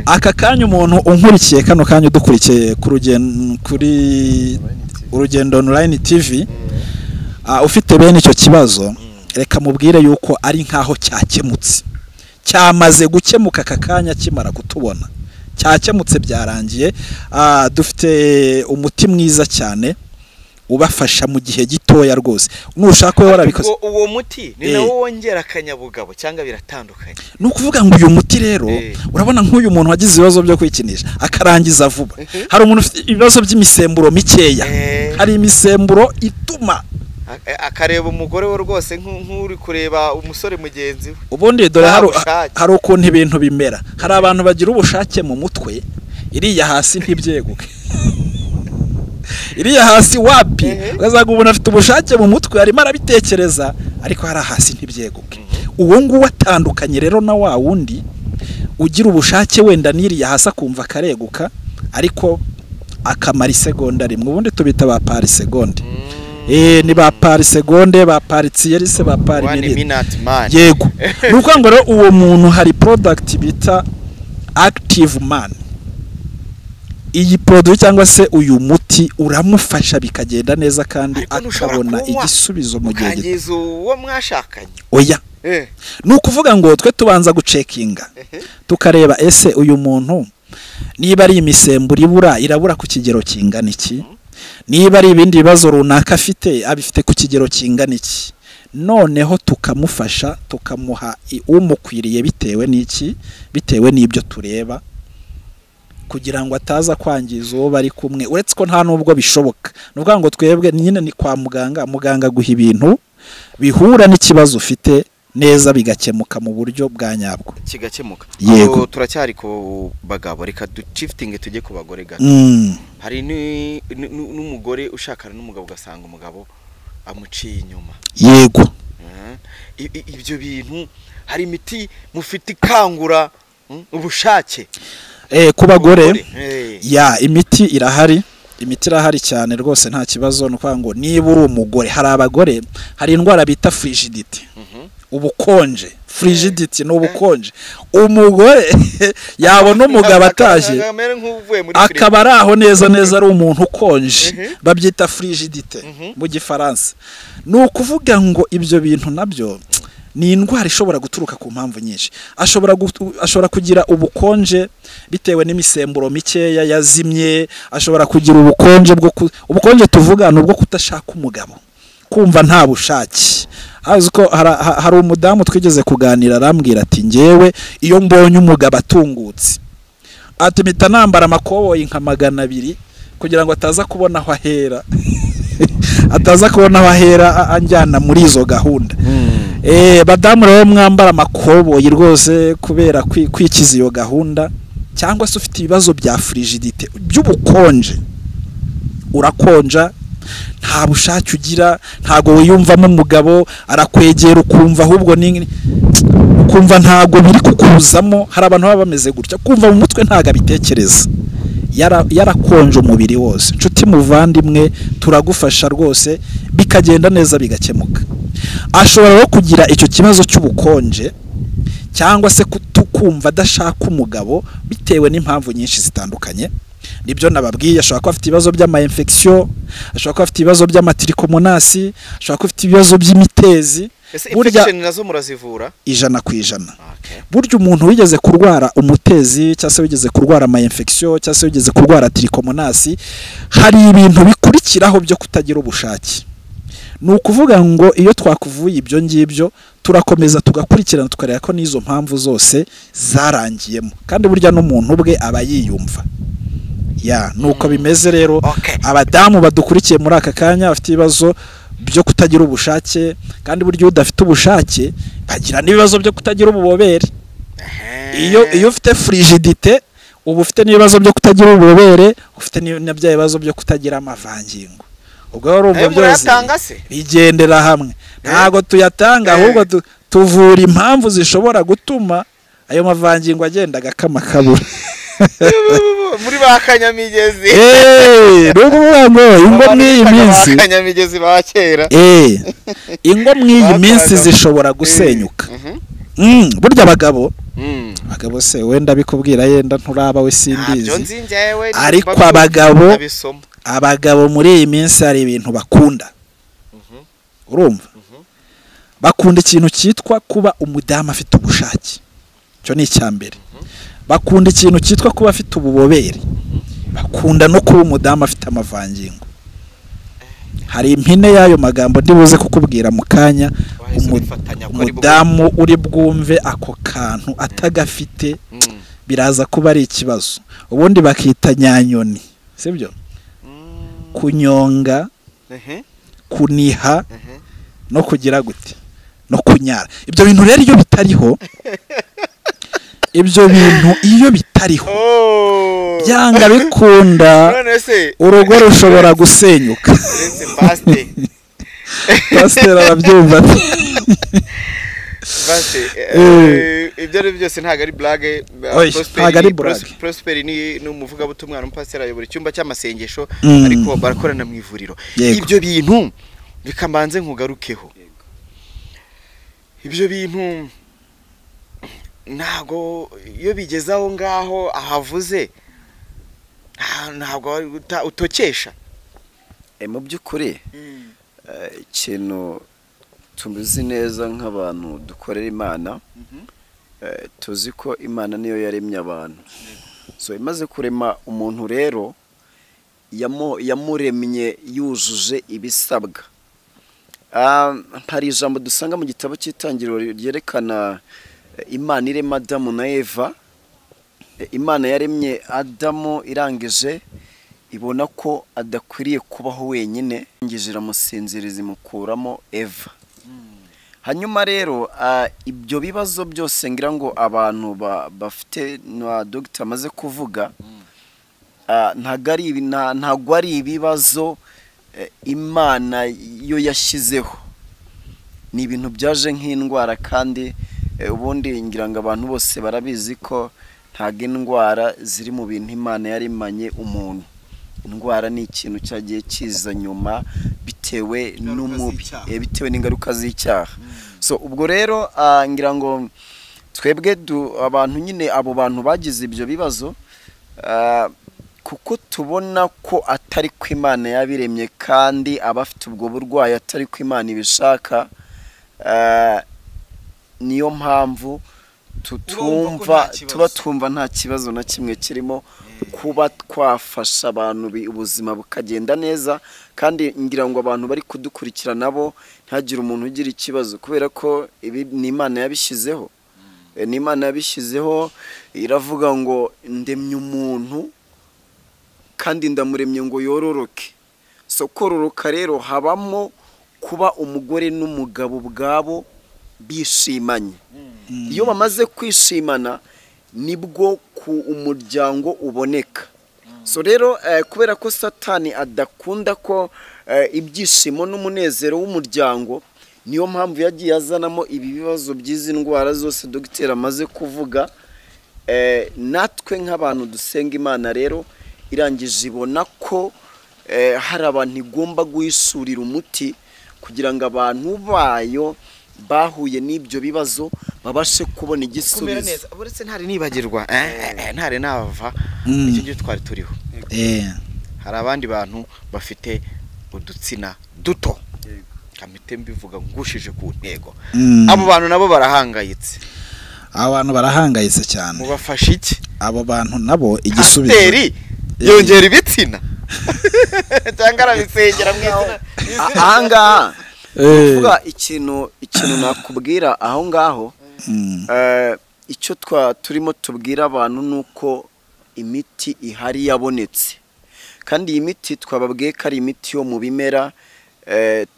Aka kanya umuntu unkurikiye kano kanya udukurikiye kuri urugendo online TV ufite bene icyo kibazo reka mubwire yuko ari nkaho cyakemutse, cyamaze gukemuka aka kanya kimara kutubona, cyakemutse byarangiye. Dufite umuti mwiza cyane ubafasha mu gihe gitoya rwose. Nushaka we warabikoze uwo muti ni nawo wongera akanyabugabo cyangwa biratandukanye. Nukuvuga ngo uyu muti rero urabona nk'uyu muntu wagize ibibazo byo kwikinisha akarangiza vuba. Hari umuntu ufite ibibazo by'imisemburo mikeya, hari imisemburo ituma akareba umugore we rwose nk'uri kureba umusore mugenzi we. Ubundi dore hari ukuntu ibintu bimera. Hari abantu bagira ubushake mu mutwe iriya hasi ntibyeguke. Iriya hasi wapi ukazaga ubona afite ubushake mu mutwe arimo arabitekereza ariko hari hasi ntibyeguke. Uwo nguwo atandukanye rero na wa wundi ugira ubushake wenda n'iriya hasi akumva akareguka ariko akamara isegonda rimwe. Ubundi tubita ba pari segonde. Ni ba pari segonde ba pari tiyerisi ba pari minute. Yego. Nuko ngo rero uwo muntu hari product bita active man. Iyi produit cyangwa se uyu muti uramufasha bikagenda neza kandi akabona igisubizo mu gihe gito. Uwo mwashakanye. Oya. Nukuvuga ngo twe tubanza gucekinga tukareba ese uyu muntu niba ari imisemburo irabura ku kigero kingana iki, niba ari ibindi bibazo runaka afite abifite ku kigero kingana iki, noneho tukamufasha tukamuha umukwiriye bitewe n'iki, bitewe n'ibyo tureba, kugira ngo ataza kwangiza uwo bari kumwe. Uretse ko nta nubwo bishoboka, nuvuga ngo twebwe nyine ni kwa muganga, muganga guha ibintu bihura n'ikibazo ufite neza bigakemuka mu buryo bwa nyabwo, kigakemuka. Yego, turacyari ku bagabo, reka dushifting tujye ku bagore gato. Hari n'umugore ushakana n'umugabo ugasanga umugabo amuciye inyuma. Yego, ibyo bintu hari imiti mufite ikangura ubushake ku bagore. Ya, imiti irahari, imiti irahari cyane rwose, nta kibazo. Nukuvuga ngo niba uri umugore, hari abagore, hari indwara bita frigidity, ubukonje. Frigidity no ubukonje. Umugore yabona umugabo ataje akaba ari aho neza neza ari umuntu ukonje, babyita frigidity mu gifaransa. Ni ukuvuga ngo ibyo bintu nabyo ni indwara ishobora guturuka ku mpamvu nyinshi. Ashobora kugira ubukonje bitewe n'imisemburo mikeya yazimye, ashobora kugira ubukonje tuvuga nubwo kutashaka umugabo, kumva nta bushake. Aziko hari umudamu twigeze kuganira arambwira ati ngewe iyo mbonye umugabo atungutse ati mpita nambara amakoboyi nka 200 kugira ngo ataza kubona aho ahera ataza kubona aho ahera anjyana muri izo gahunda. Badamu rero mwambara amakoboyi rwose kubera kwikiza iyo gahunda, cyangwa se ufite ibibazo bya frigidite by'ubukonje, urakonja nta bushake ugira, ntago wiyumvamo umugabo, arakwegera ukumva ahubwo ukumva ntago biri kukuzamo. Hari abantu baba bameze gutya, kumva mu mutwe ntago abitekereza, yarakonje umubiri wose. Nshuti muvandimwe, turagufasha rwose bikagenda neza bigakemuka. Ashobora no kugira icyo kibazo cy'ubukonje cyangwa se kumva adashaka umugabo bitewe n'impamvu nyinshi zitandukanye. Nibyo nababwiye, ashobora kuba afite ibibazo by'ama infection, ashobora kuba afite ibibazo by'amatirikomonasi, ashobora kuba afite ibibazo by'imitezi. Infection nazo murazivura 100%. Burya umuntu wigeze kurwara umutezi cyangwa se wigeze kurwara ama infection cyangwa se wigeze kurwara tirikomonasi, hari ibintu bikurikiraho byo kutagira ubushake. Ni ukuvuga ngo iyo twakuvuye ibyo ngibyo turakomeza tugakurikirana tukareba ko n'izo mpamvu zose zarangiyemo, kandi burya n'umuntu ubwe aba yiyumva. Ya, nuko bimeze rero. Abadamu badukurikiye muri aka kanya bafite ibibazo byo kutagira ubushake, kandi buryo udafite ubushake bagira n'ibibazo byo kutagira ububobere. Iyo ufite frigidite ubu ufite n'ibibazo byo kutagira ububobere, ufite n'ibya bibazo byo kutagira amavangingo. Ubwo rero ubwo byose bigendera hamwe, ntago tuyatanga ahubwo tuvura impamvu zishobora gutuma ayo mavangingo agenda agakama kabura. Muri bakanyamigezi nuko ngo ingo mw'iyi minsi bakanyamigezi bakera ingo mw'iyi minsi zishobora gusenyuka. Burya abagabo se wenda bikubwira yenda nturaba we simbizi, ariko abagabo muri iyi minsi hari ibintu bakunda. Urumva, bakunda ikintu cyitwa kuba umudamu afite ubushake, cyo ni icyambere. Bakunda ikintu cyitwa kuba afite ububobere, bakunda no kuba umudamu afite amavangingo. Hari impine y'ayo magambo ndibuze kukubwira mu kanya. Umudamu uri bwumve ako kantu atagafite biraza kuba ari ikibazo. Ubundi bakita nyanyoni, sibyo? Kunyonga, kuniha no kugira gute, no kunyara. Ibyo bintu rero iyo bitariho byanga bikunda urugo rushobora gusenyuka. Pastor arabyumva. Ibyo ari byose ntago ari blague. Prosper ni umuvuga butumwa n'umupasiteri ayobora icyumba cy'amasengesho, ariko barakorana mu ivuriro. Ibyo bintu bikambanze nkugarukeho. Ibyo bintu ntago iyo bigezaho ngaho ahavuze ntago utokesha. Mu by'ukuri ikintu tuzi neza nk'abantu dukorera Imana, tuzi ko Imana niyo yaremye abantu. So imaze kurema umuntu rero yamuremye yujuje ibisabwa. Hari ijambo dusanga mu gitabo cy'itangiriro ryerekana Imana irema Adamu na Eva. Imana yaremye Adamu irangije ibona ko adakwiriye kubaho wenyine, ingije iramusinziriza imukuramo Eva. Hanyuma rero ibyo bibazo byose ngira ngo abantu bafite na Dr. amaze kuvuga ntago ari ibibazo Imana yo yashyizeho, ni ibintu byaje nk'indwara, kandi ubundi ngira ngo abantu bose barabizi ko ntago indwara ziri mu bintu Imana yarimanye umuntu. Indwara ni ikintu cyagiye kiza nyuma bitewe n'umubi, bitewe n'ingaruka z'icyaha. So ubwo rero ngira ngo twebwe abantu nyine abo bantu bagize ibyo bibazo, kuko tubona ko atari ko Imana yabiremye, kandi abafite ubwo burwayi atari ko Imana ibishaka, niyo mpamvu tuba twumva nta kibazo na kimwe kirimo kuba twafasha abantu ubuzima bukagenda neza. Kandi ngira ngo abantu bari kudukurikira nabo ntagire umuntu ugira ikibazo, kubera ko ibi ni Imana yabishyizeho. Ni Imana yabishyizeho, iravuga ngo ndemye umuntu kandi ndamuremye ngo yororoke. So kororoka rero habamo kuba umugore n'umugabo ubwabo bishimanye. Iyo bamaze kwishimana nibwo umuryango uboneka. So rero kubera ko Satani adakunda ko ibyishimo n'umunezero w'umuryango, niyo mpamvu yagiye azanamo ibi bibazo by'izi ndwara zose Dr. amaze kuvuga. Natwe nk'abantu dusenga Imana rero irangije ibona ko hari abantu igomba guhishurira umuti kugira ngo abantu bayo bahuye n'ibyo bibazo babashe kubona igisubizo. Uretse ntari nibagirwa ntari nava icyo gihe twari turiho, hari abandi bantu bafite udutsina duto, kamite mbivuga ngushije ku ntego. Abo bantu nabo barahangayitse. Abantu barahangayitse cyane. Mubafasha iki abo bantu nabo? Igisubizo yongera ibitsina cyangwa arabisengera mu izina. Ahangaha uvuga ikintu nakubwira aho ngaho, icyo turimo tubwira abantu nuko imiti ihari yabonetse, kandi iyi miti twababwiye ko ari imiti yo mu bimera.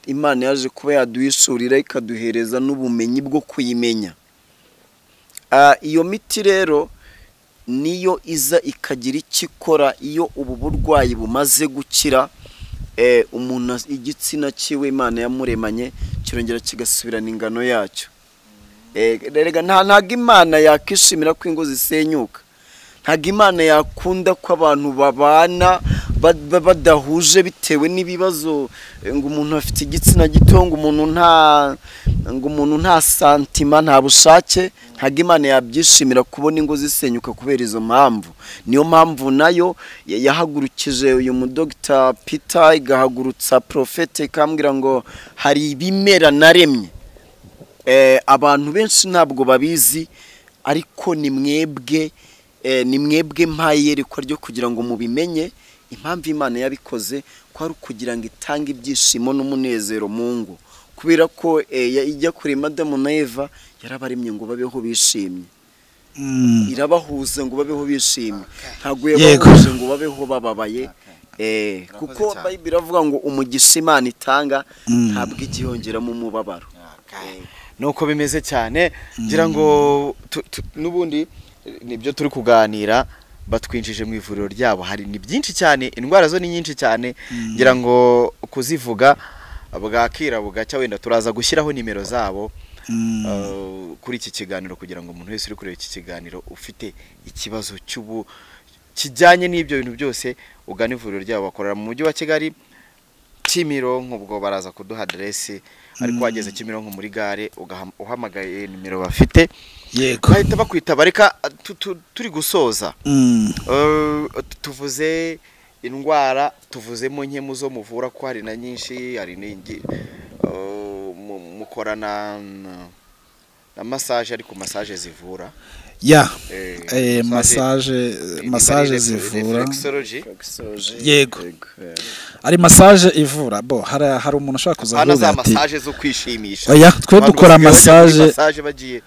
Imana yaje kuba yaduhishurira ikaduhereza n'ubumenyi bwo kuyimenya. Iyo miti rero niyo iza ikagira icyo ikora iyo ubu burwayi bumaze gukira. Umuntu igitsina cyiwe Imana yamuremanye kirongera kigasubirana ingano yacyo. Ntago Imana yakishimira ko ingo zisenyuka. Ntago Imana yakunda ko abantu babana badahuje bitewe n'ibibazo, ngo umuntu afite igitsina gito, ngo umuntu nta santima, nta bushake. Ntago Imana yabyishimira kubona ingo zisenyuka kubera izo mpamvu. Niyo mpamvu nayo yahagurukije uyu Dr. Peter, igahagurutsa Prophet, ikambwira ngo hari ibimera naremye. Abantu benshi ntabwo babizi, ariko ni mwebwe mpaye yerekwa ryo kugira ngo mubimenye. Impamvu Imana yabikoze ko ari ukugira ngo itange ibyishimo n'umunezero mu ngo, kubera ko ijya kurema Adamu na Eva yarabaremye ngo babeho bishimye. Irabahuza ngo babeho bishimye, ntabwo yabahuje ngo babeho bababaye. Kuko Bible iravuga ngo umugisha Imana itanga ntabwo igihongeramo umubabaro. Nuko bimeze cyane, ngira ngo n'ubundi nibyo turi kuganira. Batwinjije mu ivuriro ryabo, hari ni byinshi cyane, indwara zo ni nyinshi cyane, ngira ngo kuzivuga bwakira bugacya. Wenda turaza gushyiraho nimero zabo kuri iki kiganiro kugira ngo umuntu wese uri kureba iki kiganiro ufite ikibazo kijyanye n'ibyo bintu byose ugana ivuriro ryabo. Bakorera mu mujyi wa Kigali Kimironko, ubwo baraza kuduha adresse, ariko wageze Kimironko muri gare uhamagaye nimero bafite, yego bahita bakwitaba. Reka turi gusoza, tuvuze indwara, tuvuzemo nkemu zo muvura ko hari na nyinshi, hari n'ingi mukorana na massage, ariko massage zivura ya massage zivura yego ari massage ivura bo hari umuntu ushaka kuza kuvuga ati massage zo kwishimisha oya twe dukora massage bagiye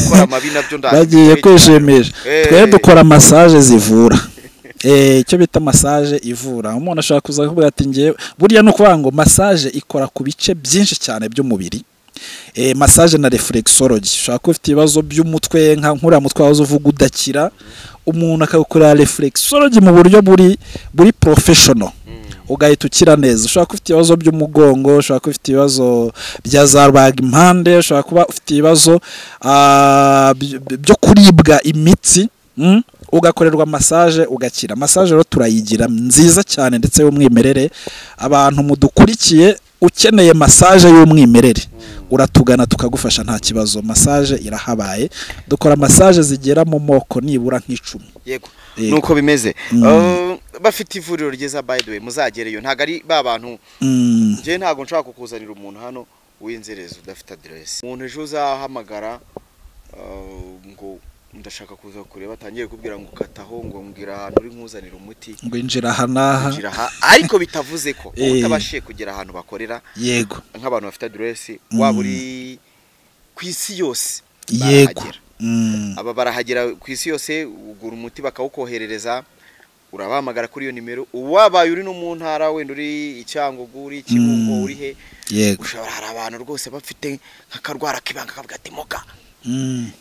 gukora amabi nabyo bagiye kwishimisha twe dukora massage zivura icyo bita massage ivura umuntu ashaka kuza kuvuga ati ngiye buriya no kuvuga ngo massage ikora ku bice byinshi cyane by'umubiri massage na reflexology ushaka ko ufite ibibazo by'umutwe nka nkura mutwe wazo uvuga udakira umuntu akagukora reflexology mu buryo buri professional ugahita ukira neza ushaka ko ufite ibibazo by'umugongo ushaka ko ufite ibibazo bya zarbaga impande ushaka kuba ufite ibibazo byo kuribwa imitsi ugakorerwa massage ugakira massage rero turayigira nziza cyane ndetse y'umwimerere abantu mudukurikiye ukeneye massage y'umwimerere uratugana tukagufasha nta kibazo massage irahabaye dukora massage zigera mu moko nibura nk'icumi yego nuko bimeze bafite ivuriro ryiza by the way muzagereyo ntago ari ba bantu je ntago nshaka kukuzanira umuntu hano w'inzereza udafite address umuntu ejo uzahamagara ngo ndashaka kuza kureba batangiye kubwira ngo ukataho ngo mbwira ahantu uri nkuzanira umuti ngo injira hanaha ariko bitavuze ko utabashiye kugera ahantu bakorera yego nk'abantu bafite address waba uri ku isi yose yego aba barahagera ku isi yose ugura umuti bakawukoherereza urabahamagara kuri iyo nimero wabaye uri no mu ntara wenda uri icyangwa uri ikibungo uri he yego ushobora hari abantu rwose bafite nk'akarwara kibanga kavuga ati moka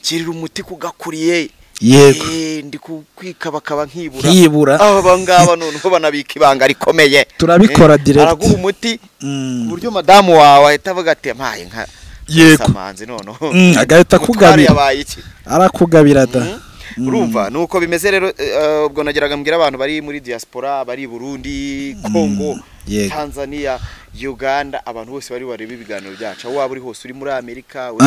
kirira umuti kugakuriye yego ndi kwikabakaba nkibura aba ngaba noneho banabika ibanga rikomeye turabikora direct araguha umuti ku buryo madamu wawe ahita avuga ati mpaye nka yego samanze noneho agahita kugabira arakugabira da urumva nuko bimeze rero ubwo nageraga mbwira abantu bari muri diaspora bari Burundi Kongo Tanzania Uganda abantu bose bari bareba ibiganiro byacu waba uri hose uri muri Amerika uri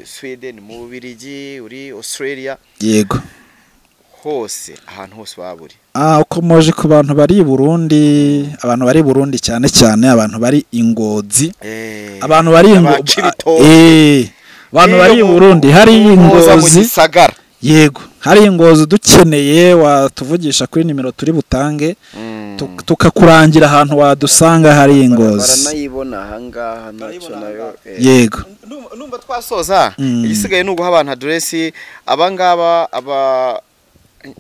Sweden mu Bubiligi uri Australia yego hose ahantu hose waburi ukomoje ku bantu bari Burundi abantu bari Burundi cyane cyane abantu bari Ingozi abantu bari abantu bari Burundi hari Ingozi yego hari Ingozi dukeneye watuvugisha kuri nimero turi butange tukakurangira ahantu wadusanga hari Ingozi baranayibona ahangaha naco nayo yego numva twasoza igisigaye nuguha abantu address abangaba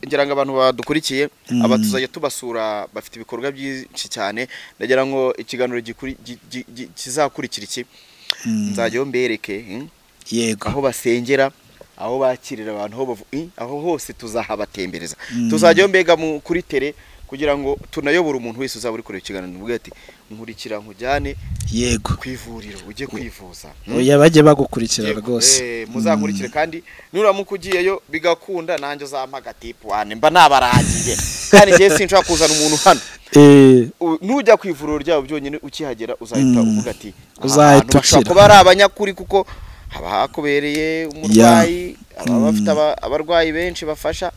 ngira ngo abantu badukurikiye abatuzajya tubasura bafite ibikorwa byinshi cyane ndagira ngo ikiganiro kizakurikira iki nzajyayo mbereke yego aho basengera aho bakirira abantu aho hose tuzahabatembereza tuzajyayo mbega kuri tele kugira ngo tunayobora umuntu wese uzaba uri kureba ikiganiro mvuga ati nkurikira nkujyane yego kwivuriro ujye kwivuza oya bajye bagukurikira rwose muzankurikire kandi nuramuka ugiyeyo bigakunda nanjye uzampa gatipu wane mba nabaragiye kandi ngiye sinshaka kuzana umuntu hano nujya kwivuriro ryabo byonyine ukihagera uzahita uvuga ati uzahita bashaka kuba ari abanyakuri kuko haba hakubereye umurwayi abafite abarwayi benshi bafasha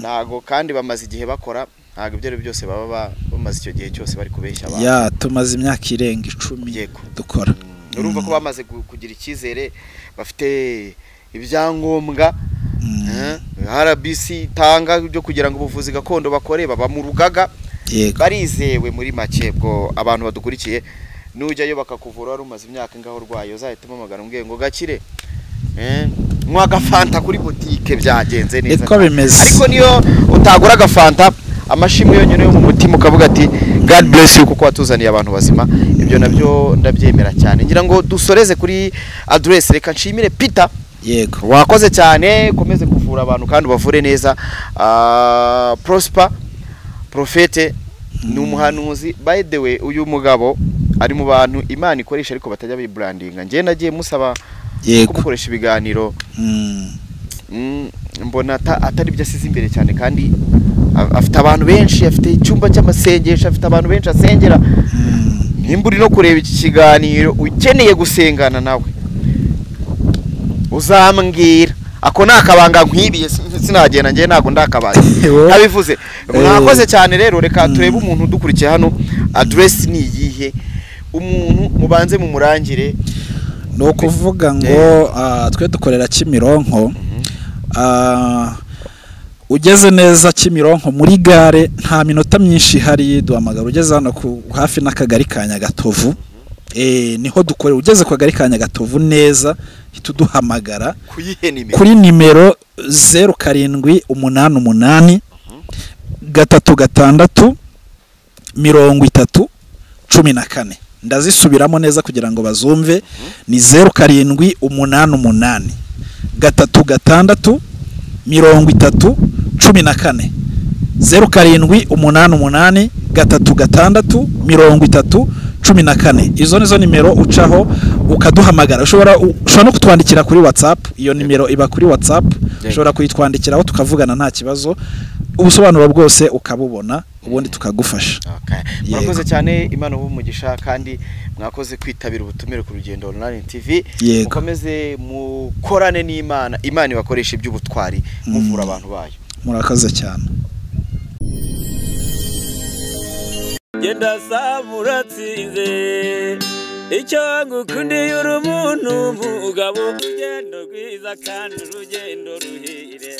nago kandi bamaze igihe bakora ntago ibyo byose baba bamaze icyo gihe cyose bari kubeshya abantu tumaze imyaka irenga 10 dukora urumva ko bamaze kugira ikizere bafite ibyangombwa RBC tanga byo kugira ngo ubuvuzi gakondo bakore baba mu rugaga barizewe muri make bwo abantu badukurikiye nujyayo bakakuvura wari umaze imyaka ngaho urwaye uzahita umamagara umbwiye ngo gakire mwagafanta kuri boutique byagenze neza ariko niyo utagura agafanta amashimwe yonyine yo mu mutima ukavuga ati God bless you kuko watuzaniye abantu bazima ibyo nabyo ndabyemera cyane ngira ngo dusoreze kuri address reka nshimire Peter yego wakoze cyane komeze kuvura abantu kandi bavure neza Prosper Prophete ni umuhanuzi by the way uyu mugabo ari mu bantu Imana ikoresha ariko batajya bibrandinga ngiye nagiye musaba kumukoresha ibiganiro mbona atari byo asize imbere cyane kandi afite abantu benshi afite icyumba cy'amasengesho afite abantu benshi asengera nimba uri no kureba iki kiganiro ukeneye gusengana nawe uzambwira ako nakabanga nkwibiye sinagenda ngiye nago ndakabanga abivuze mwakoze cyane rero reka turebe umuntu udukurikiye hano address ni yihe umuntu mubanze mu murangire no kuvuga ngo twe dukorera Kimironko ugeze neza Kimironko muri gare nta minota myinshi hari duhamagara ugeze hano hafi n'akagari ka Nyagatovu niho dukorera ugeze ku kagari ka Nyagatovu neza tuduhamagara kuri nimero 0788 3 6 ndazisubiramo neza kugira ngo bazumve ni 0788 3 6 14 0788 3 6 izo nizo nimero ucaho ukaduhamagara ushobora no kutwandikira kuri WhatsApp iyo nimero iba kuri WhatsApp ushobora kuyitwandikiraho tukavugana nta kibazo ubusobanuro bwose ukabubona ubundi tukagufasha. Murakoze cyane Imana umugisha kandi mwakoze kwitabira ubutumire ku rugendo online TV mukomeze mukorane n'Imana Imana ibakoresha iby'ubutwari muvura abantu bayo. Murakoze cyane. Genda samuratsinze icyo ngukundiye uri umuntu mugabo urugendo rwiza kandi urugendo ruhire.